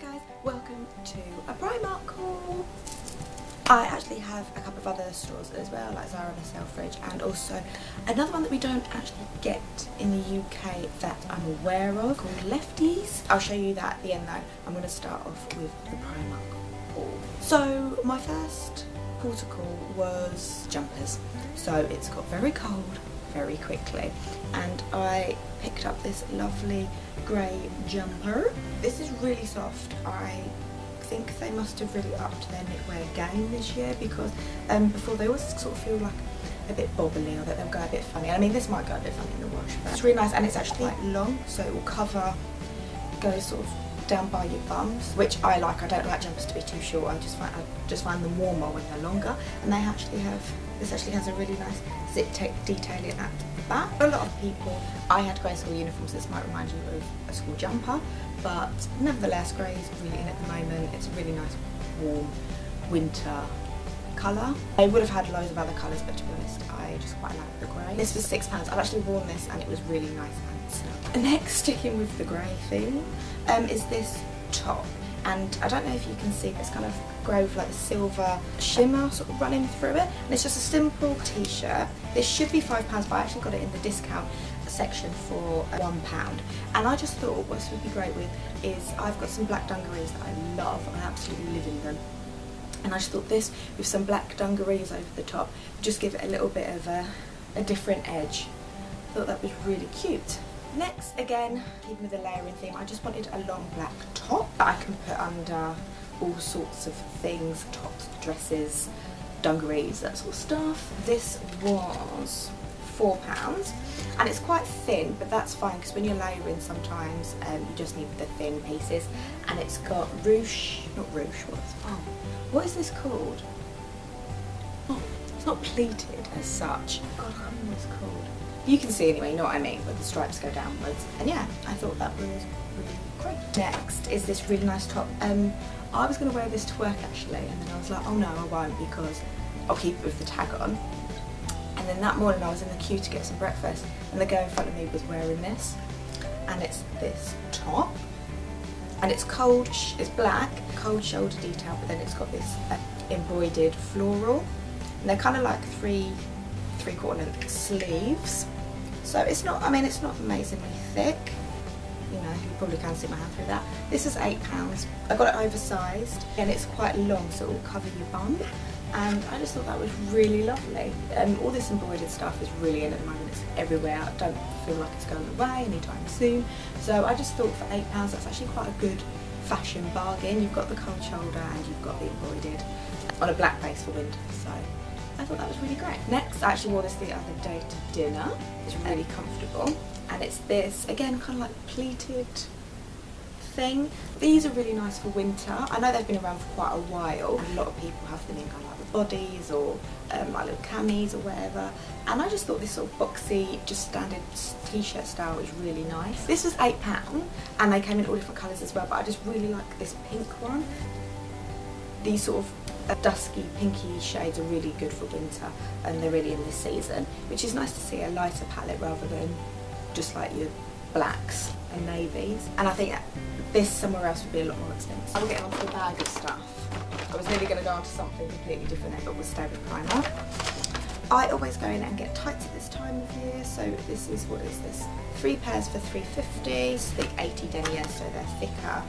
guys, welcome to a Primark haul. I actually have a couple of other stores as well, like Zara and Selfridge, and also another one that we don't actually get in the UK that I'm aware of, called Lefties. I'll show you that at the end though. I'm going to start off with the Primark haul. So my first port of call was jumpers. So it's got very cold very quickly, and I picked up this lovely grey jumper. This is really soft. I think they must have really upped their knitwear game this year, because before they always sort of feel like a bit bobbly, or that they'll go a bit funny. I mean, this might go a bit funny in the wash, but it's really nice, and it's actually quite long, so it will go sort of down by your bums, which I like. I don't like jumpers to be too short. I just find them warmer when they're longer, and this actually has a really nice zip detailing at the back. For a lot of people, I had grey school uniforms. This might remind you of a school jumper, but nevertheless, grey is really in at the moment. It's a really nice warm winter colour. I would have had loads of other colours, but to be honest, I just quite like the grey. This was £6. I've actually worn this and it was really nice and snug. Next, sticking with the grey theme, is this top. And I don't know if you can see, this kind of grey with like a silver shimmer sort of running through it. And it's just a simple t-shirt. This should be £5, but I actually got it in the discount section for £1. And I just thought what this would be great with is, I've got some black dungarees that I love. I absolutely live in them. And I just thought this with some black dungarees over the top would just give it a little bit of a different edge. I thought that was really cute. Next, again, keeping with the layering theme, I just wanted a long black top that I can put under all sorts of things, tops, dresses, dungarees, that sort of stuff. This was £4, and it's quite thin, but that's fine, because when you're layering sometimes you just need the thin pieces. And it's got what is this called? Oh, it's not pleated as such. God, I can't remember what it's called. You can see anyway, you know what I mean, but the stripes go downwards. And yeah, I thought that was really great. Next is this really nice top. I was going to wear this to work actually, and then I was like, oh no, I won't, because I'll keep it with the tag on. And then that morning I was in the queue to get some breakfast, and the girl in front of me was wearing this. And it's this top. And it's it's black, cold shoulder detail, but then it's got this embroidered floral. And they're kind of like three-quarter length sleeves. So it's not, I mean, it's not amazingly thick. You know, you probably can see my hand through that. This is £8. I got it oversized, and it's quite long, so it will cover your bum. And I just thought that was really lovely. All this embroidered stuff is really in at the moment. It's everywhere. I don't feel like it's going away anytime soon. So I just thought for £8, that's actually quite a good fashion bargain. You've got the cold shoulder and you've got the embroidered on a black base for winter. So I thought that was really great. Next, I actually wore this the other day to dinner. It's really comfortable. And it's this, again, kind of like pleated thing. These are really nice for winter. I know they've been around for quite a while. A lot of people have them in kind of like the bodies, or like little camis or whatever. And I just thought this sort of boxy, just standard t-shirt style is really nice. This was £8, and they came in all different colours as well, but I just really like this pink one. These sort of dusky pinky shades are really good for winter, and they're really in this season, which is nice to see a lighter palette rather than just like your blacks and navies. And I think this somewhere else would be a lot more expensive. I'm getting onto the bag of stuff. I was nearly going to go on to something completely different then, but we'll stay with Primark. I always go in and get tights at this time of year, so this is, what is this? 3 pairs for £3.50, so they're 80 denier, so they're thicker.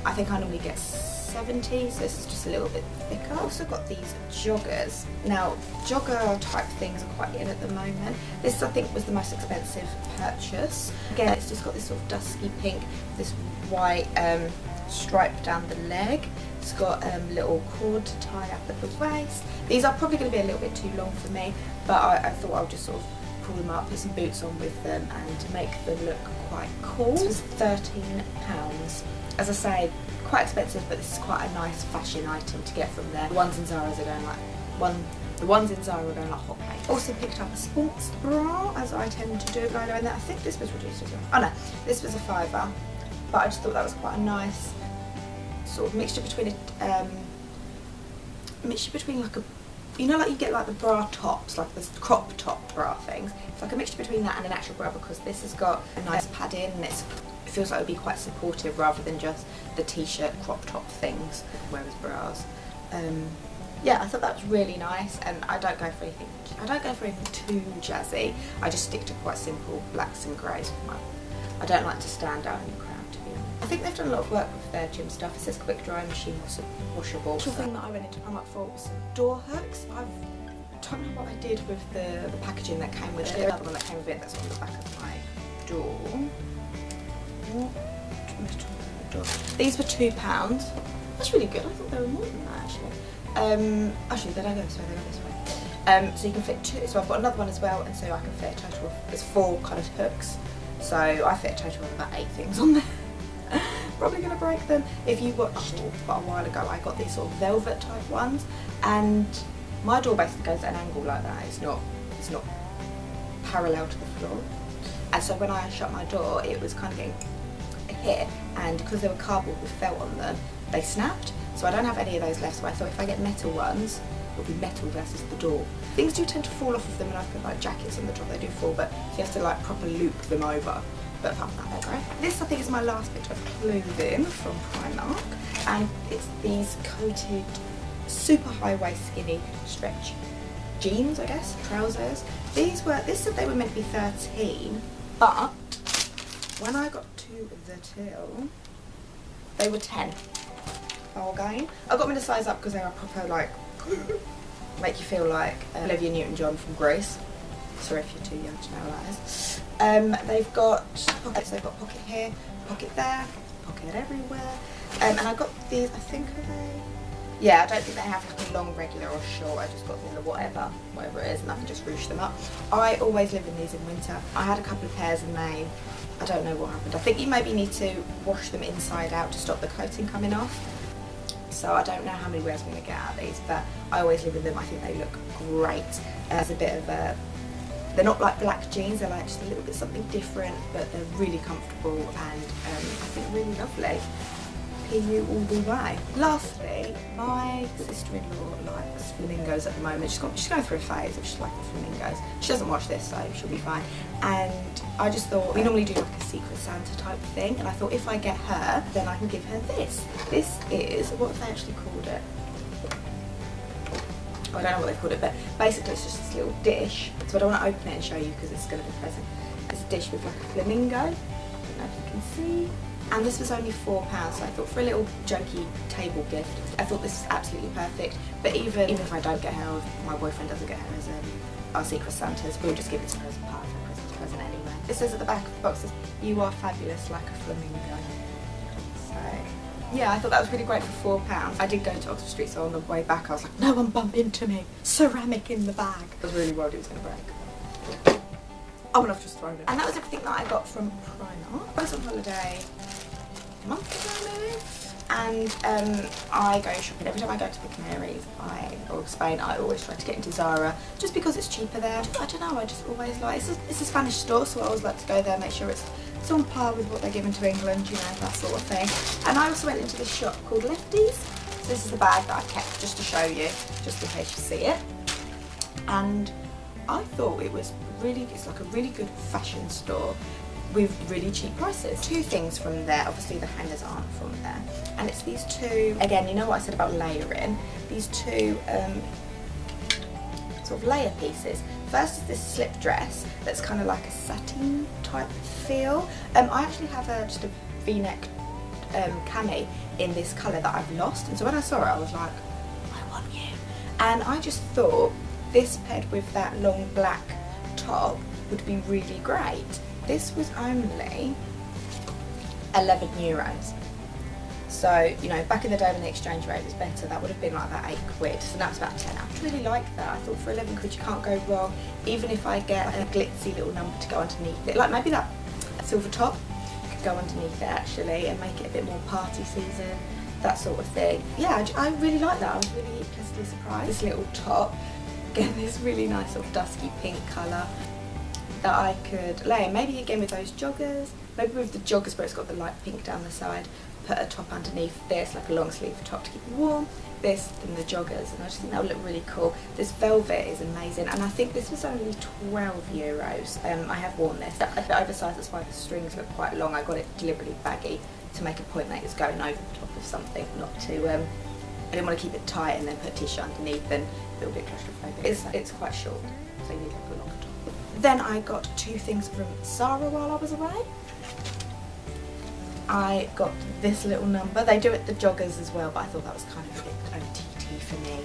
I think I normally get 70, so this is just a little bit thicker. I've also got these joggers. Now, jogger type things are quite in at the moment. This, I think, was the most expensive purchase. Again, it's just got this sort of dusky pink, this white stripe down the leg. It's got little cord to tie up at the waist. These are probably going to be a little bit too long for me, but I thought I would just sort of pull them up, put some boots on with them, and make them look quite cool. This was £13. As I say, quite expensive, but this is quite a nice fashion item to get from there. The ones in Zara are going like hotcakes. Also picked up a sports bra, as I tend to do, going around that. I think this was reduced as well. Oh no, this was a £5, but I just thought that was quite a nice sort of mixture between like a you know, like you get like the bra tops, like the crop top bra things. It's like a mixture between that and an actual bra, because this has got a nice padding and it feels like it would be quite supportive rather than just the t-shirt crop top things, whereas bras. Yeah, I thought that was really nice, and I don't go for anything too jazzy. I just stick to quite simple blacks and greys. I don't like to stand out in the crowd, to be honest. I think they've done a lot of work with their gym stuff. It says quick dry machine washable. The thing that I went into Primark for was some door hooks. I don't know what I did with the packaging that came with it. Another one that came with it that's on the back of my door. These were £2. That's really good. I thought they were more than that, actually. Actually, they don't go this way, they go this way. So you can fit 2, so I've got another one as well, and so I can fit a total of, there's 4 coloured hooks. So I fit a total of about 8 things on there. Probably going to break them. If you watched quite a while ago, I got these sort of velvet type ones, and my door basically goes at an angle like that. It's not parallel to the floor. And so when I shut my door, it was kind of getting a hit, and because they were cardboard with felt on them, they snapped. So I don't have any of those left, so I thought if I get metal ones, it'll be metal versus the door. Things do tend to fall off of them, and I put like jackets on the top, they do fall, but you have to like proper loop them over. But apart from that, they're great. This I think is my last bit of clothing from Primark, and it's these coated super high waist skinny stretch jeans, I guess, trousers. This said they were meant to be 13, but when I got to the till, they were 10. Bargain. I got them in a size up because they are proper like make you feel like Olivia Newton-John from Grace. Sorry if you're too young to know what that is. They've got pockets. They've got pocket here, pocket there, pocket everywhere. And I got these. I think are they? Yeah, I don't think they have to be long, regular, or short. I just got these whatever it is, and I can just ruche them up. I always live in these in winter. I had a couple of pairs and I don't know what happened. I think you maybe need to wash them inside out to stop the coating coming off. So I don't know how many wears I'm going to get out of these, but I always live in them. I think they look great. There's a bit of they're not like black jeans, they're like just a little bit something different, but they're really comfortable and I think really lovely. PU all the way. Lastly, my sister-in-law likes flamingos at the moment. She's going through a phase of just liking flamingos. She doesn't watch this, so she'll be fine. And I just thought, we normally do like a Secret Santa type thing, and I thought if I get her, then I can give her this. This is, what have they actually called it? I don't know what they called it, but basically it's just this little dish. So I don't want to open it and show you because it's going to be present. It's a dish with like a flamingo. I don't know if you can see. And this was only £4, so I thought for a little jokey table gift, I thought this is absolutely perfect. But even if I don't get her, or if my boyfriend doesn't get her as our Secret Santas, we'll just give it to her as a part of her Christmas present anyway. It says at the back of the box, "You are fabulous like a flamingo." So yeah, I thought that was really great for £4. I did go to Oxford Street, so on the way back I was like, no one bump into me. Ceramic in the bag. I was really worried it was going to break. Oh, and I've just thrown it. And that was everything that I got from Primark. I was on holiday a month ago maybe, and I go shopping. Every time I go to the Canaries or Spain, I always try to get into Zara, just because it's cheaper there. I don't know, I just always like, it's a Spanish store, so I always like to go there, make sure it's on par with what they're given to England, you know, that sort of thing. And I also went into this shop called Lefties. So this is the bag that I kept just to show you, just in case you see it. And I thought it's like a really good fashion store with really cheap prices. 2 things from there, obviously the hangers aren't from there. And it's these 2, again, you know what I said about layering, these 2 sort of layer pieces. First is this slip dress that's kind of like a satin type feel. I actually have just a V-neck cami in this colour that I've lost, and so when I saw it I was like, I want you. And I just thought this paired with that long black top would be really great. This was only €11. So, you know, back in the day when the exchange rate was better, that would have been like about £8, so now it's about 10. I really like that. I thought for £11 you can't go wrong, even if I get like a glitzy little number to go underneath it. Like maybe that silver top could go underneath it actually and make it a bit more party season, that sort of thing. Yeah, I really like that. I was really pleasantly surprised. This little top, again, this really nice sort of dusky pink colour that I could layer. Maybe again with those joggers, maybe with the joggers where it's got the light pink down the side. put a top underneath this, like a long sleeve top to keep it warm, this, then the joggers, and I just think that would look really cool. This velvet is amazing, and I think this was only €12. I have worn this. A bit oversized, that's why the strings look quite long. I got it deliberately baggy to make a point that it's going over the top of something, not to, I didn't want to keep it tight and then put a t-shirt underneath and feel a bit claustrophobic. It's quite short, so you need like a longer top. Then I got 2 things from Zara while I was away. I got this little number. They do it the joggers as well, but I thought that was kind of a bit OTT for me.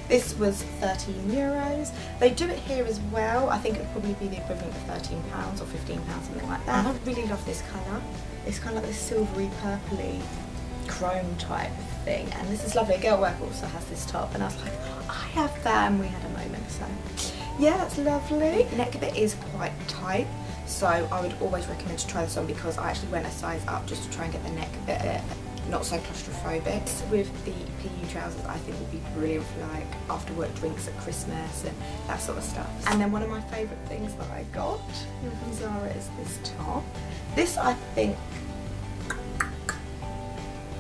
This was €13. They do it here as well. I think it would probably be the equivalent of £13 or £15, something like that. And I really love this colour. It's kind of like this silvery, purpley, chrome type thing. And this is lovely. A girl at work also has this top, and I was like, I have that, and we had a moment. So yeah, that's lovely. The neck bit is quite tight, so I would always recommend to try this on because I actually went a size up just to try and get the neck bit not so claustrophobic. With the PU trousers, I think would be brilliant for like after work drinks at Christmas and that sort of stuff. And then one of my favourite things that I got from Zara is this top. This I think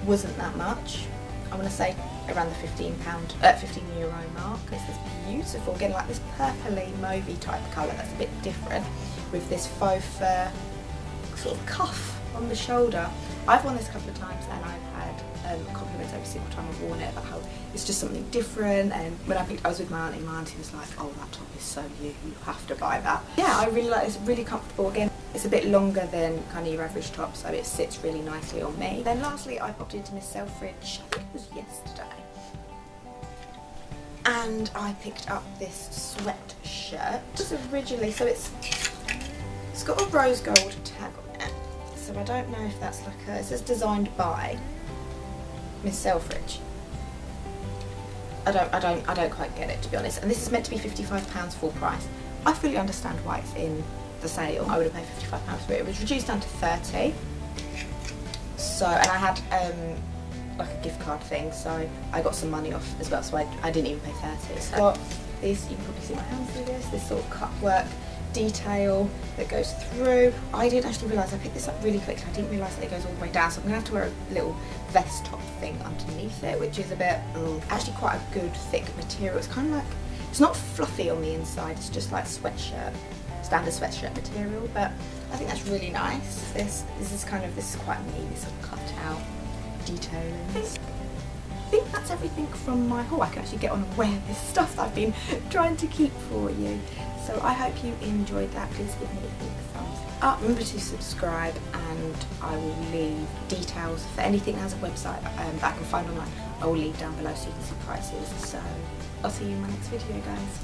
wasn't that much. I want to say around the €15 mark. This is beautiful, again like this purpley mauvey type colour that's a bit different with this faux fur sort of cuff on the shoulder. I've worn this a couple of times and I've had compliments every single time I've worn it about how it's just something different. And when I was with my auntie was like, oh, that top is so you have to buy that. Yeah, I really like it. It's really comfortable. Again, it's a bit longer than kind of your average top, so it sits really nicely on me. Then lastly, I popped into Miss Selfridge, I think it was yesterday, and I picked up this sweatshirt. Just originally, so it's got a rose gold tag on it, so I don't know if that's like it says designed by Miss Selfridge. I don't quite get it, to be honest. And this is meant to be £55 full price. I fully understand why it's in the sale. I would have paid £55 for it. It was reduced down to 30. So, and I had like a gift card thing, so I got some money off as well. So I didn't even pay 30. So I got this. You can probably see my hands through this. This sort of cut work detail that goes through. I didn't actually realise, I picked this up really quickly, I didn't realise that it goes all the way down, so I'm going to have to wear a little vest top thing underneath it, which is a bit, actually quite a good thick material. It's kind of like, it's not fluffy on the inside, it's just like sweatshirt, standard sweatshirt material, but I think that's really nice. This is quite neat, this sort of cut out detailing. I think that's everything from my haul. I can actually get on and wear this stuff that I've been trying to keep for you. So I hope you enjoyed that. Please give me a big thumbs up. Remember to subscribe, and I will leave details for anything that has a website that I can find online. I will leave down below so you can see prices. So I'll see you in my next video, guys.